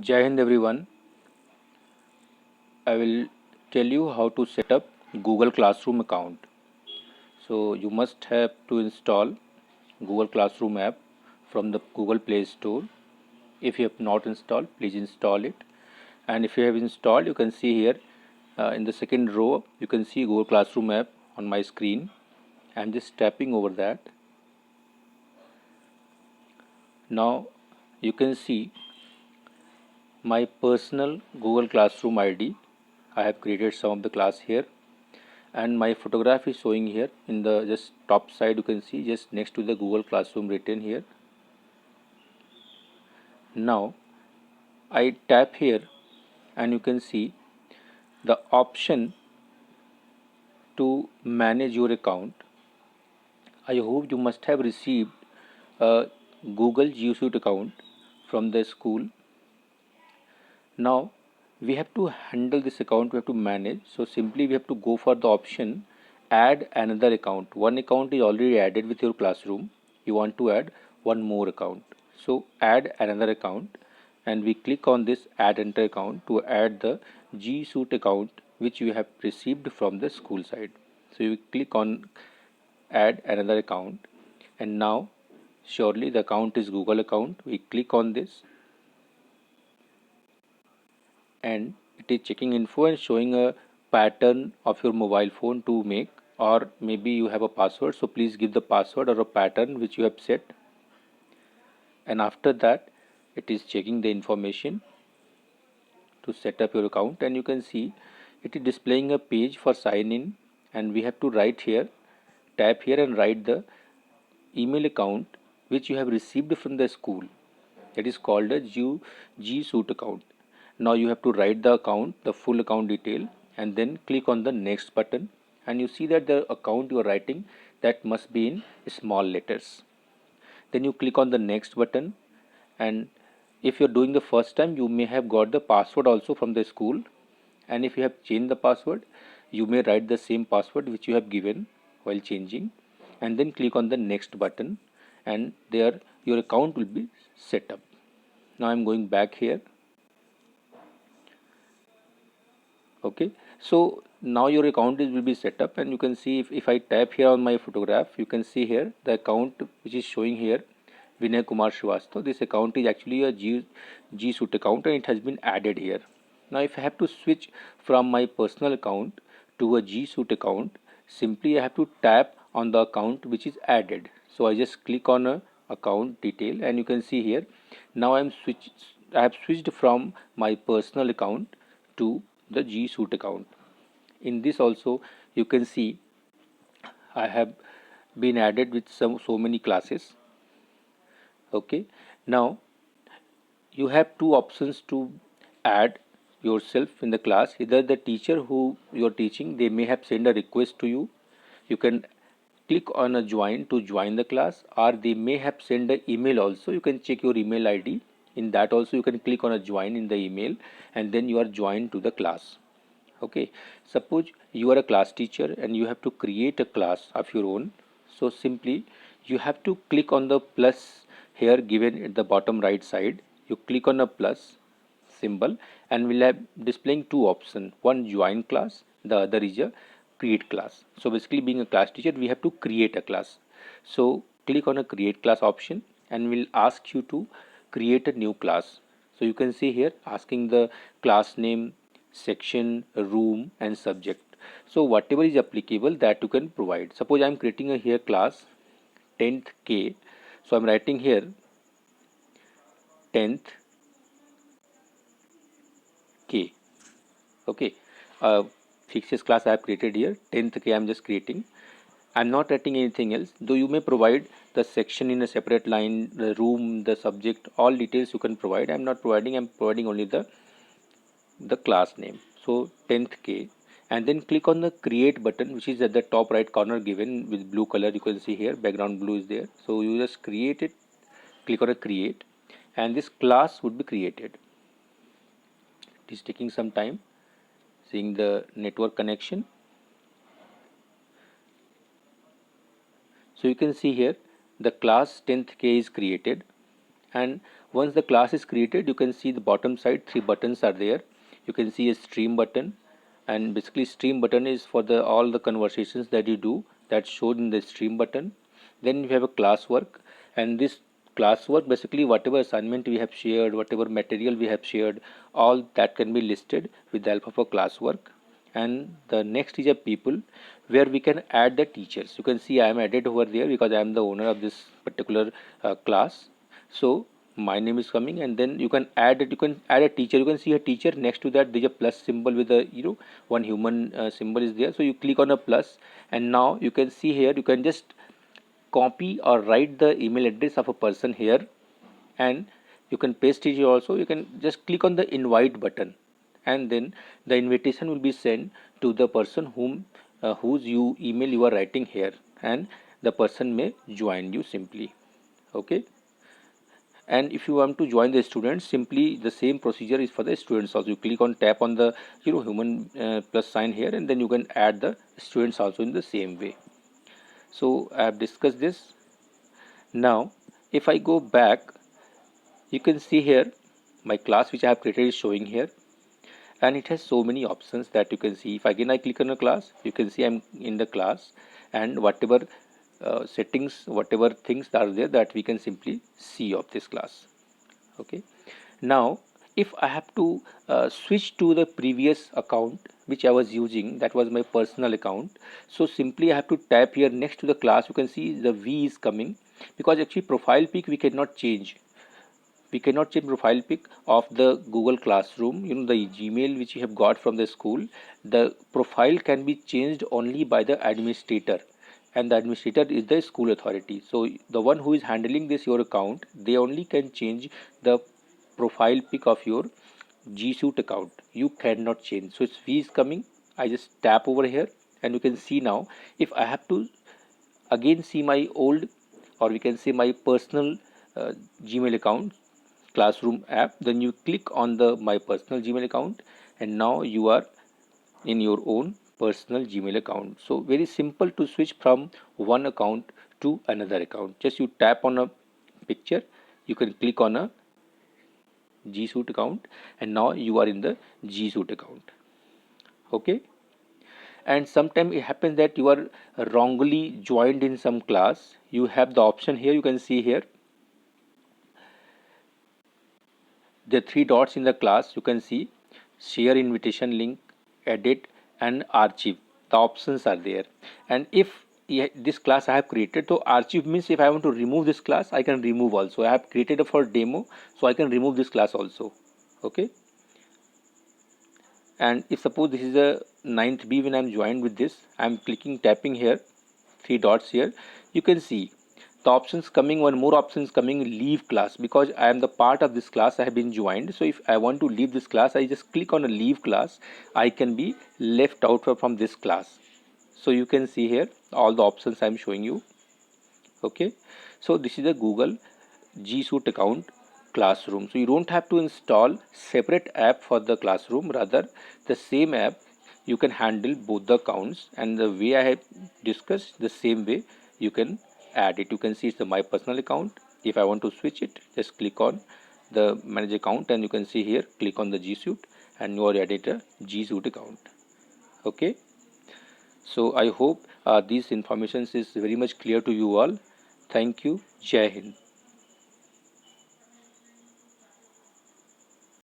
Jai Hind everyone. I will tell you how to set up Google Classroom account. So you must have to install Google Classroom app from the Google Play Store. If you have not installed, please install it. And if you have installed, you can see here in the second row, you can see Google Classroom app on my screen. I'm just tapping over that. Now you can see my personal Google Classroom ID. I have created some of the class here, and my photograph is showing here in the just top side. You can see just next to the Google Classroom written here. Now I tap here and you can see the option to manage your account. I hope you must have received a Google G Suite account from the school. Now we have to handle this account, we have to manage. So simply we have to go for the option add another account. One account is already added with your classroom. You want to add one more account. So add another account, and we click on this add another account to add the G Suite account which you have received from the school side. So you click on add another account, and now surely the account is Google account. We click on this and it is checking info and showing a pattern of your mobile phone to make, or maybe you have a password, so please give the password or a pattern which you have set. And after that it is checking the information to set up your account, and you can see it is displaying a page for sign in, and we have to write here, tap here and write the email account which you have received from the school. That is called a G Suite account. Now you have to write the account, the full account detail, and then click on the next button, and you see that the account you are writing, that must be in small letters. Then you click on the next button, and if you're doing the first time, you may have got the password also from the school, and if you have changed the password, you may write the same password which you have given while changing, and then click on the next button, and there your account will be set up. Now I'm going back here. Okay, so now your account will be set up, and you can see if I tap here on my photograph, you can see here the account which is showing here, Vinay Kumar Srivastav. This account is actually a G Suite account, and it has been added here. Now if I have to switch from my personal account to a G Suite account, simply I have to tap on the account which is added. So I just click on a account detail, and you can see here now I have switched from my personal account to the G Suite account. In this also you can see I have been added with so many classes. Okay, now you have two options to add yourself in the class. Either the teacher who you're teaching, they may have sent a request to you. You can click on a join to join the class, or they may have sent an email also. You can check your email ID. In that also you can click on a join in the email, and then you are joined to the class. Okay, suppose you are a class teacher and you have to create a class of your own. So simply you have to click on the plus here given at the bottom right side. You click on a plus symbol, and we'll have displaying two options, one join class, the other is a create class. So basically, being a class teacher, we have to create a class. So click on a create class option, and we'll ask you to create a new class. So you can see here asking the class name, section, room and subject. So whatever is applicable, that you can provide. Suppose I'm creating a here class 10th K. So I'm writing here 10th K. Okay, fixes class I have created here 10th K. I'm just creating. I'm not writing anything else, though you may provide the section in a separate line, the room, the subject, all details you can provide. I'm not providing, I'm providing only the class name. So 10th K, and then click on the create button, which is at the top right corner given with blue color. You can see here background blue is there. So you just create it, click on a create, and this class would be created. It is taking some time, seeing the network connection. So you can see here the class 10th K is created, and Once the class is created, you can see the bottom side 3 buttons are there. You can see a stream button, and basically stream button is for the all the conversations that you do, that's shown in the stream button. Then you have a classwork, and this classwork basically whatever assignment we have shared, whatever material we have shared, all that can be listed with the help of a classwork. And the next is a people, where we can add the teachers. You can see I am added over there because I am the owner of this particular class. So my name is coming, and then you can add it, you can add a teacher. You can see a teacher, next to that there's a plus symbol with a one human symbol is there. So you click on a plus, and now you can see here you can just copy or write the email address of a person here, and you can paste it here also. You can just click on the invite button, and then the invitation will be sent to the person whose email you are writing here, and the person may join you simply. Okay. And if you want to join the students, simply the same procedure is for the students also. You click on, tap on the human plus sign here, and then you can add the students also in the same way. So I have discussed this. Now if I go back, you can see here my class which I have created is showing here, and it has so many options that you can see. If again I click on a class, you can see I'm in the class, and whatever settings, whatever things are there, that we can simply see of this class. Okay. Now if I have to switch to the previous account which I was using, that was my personal account, so simply I have to tap here next to the class. You can see the V is coming, because actually profile pic we cannot change. We cannot change profile pic of the Google Classroom, the Gmail which you have got from the school. The profile can be changed only by the administrator, and the administrator is the school authority. So the one who is handling this your account, they only can change the profile pic of your G Suite account. You cannot change. So it's V is coming. I just tap over here, and you can see now if I have to again see my old, or we can say my personal Gmail account Classroom app, then you click on the my personal Gmail account, and now you are in your own personal Gmail account. So very simple to switch from one account to another account. Just you tap on a picture, you can click on a G Suite account, and now you are in the G Suite account. Okay. And sometimes it happens that you are wrongly joined in some class. You have the option here, you can see here the three dots in the class. You can see share invitation link, edit, and archive. The options are there. And if this class I have created, so archive means if I want to remove this class, I can remove also. I have created it for demo, so I can remove this class also. Okay. And if suppose this is a 9th B, when I'm joined with this, I'm clicking, tapping here, three dots here, you can see the options coming, one more options coming, leave class, because I am the part of this class, I have been joined. So if I want to leave this class, I just click on a leave class. I can be left out from this class. So you can see here all the options I'm showing you. Okay. So this is a Google G Suite account Classroom. So you don't have to install separate app for the Classroom, rather the same app you can handle both the accounts, and the way I have discussed, the same way you can add it. You can see it's the my personal account. If I want to switch it, just click on the manage account, and you can see here click on the G Suite, and you are added a G Suite account. Okay. So I hope this information is very much clear to you all. Thank you. Jai Hind.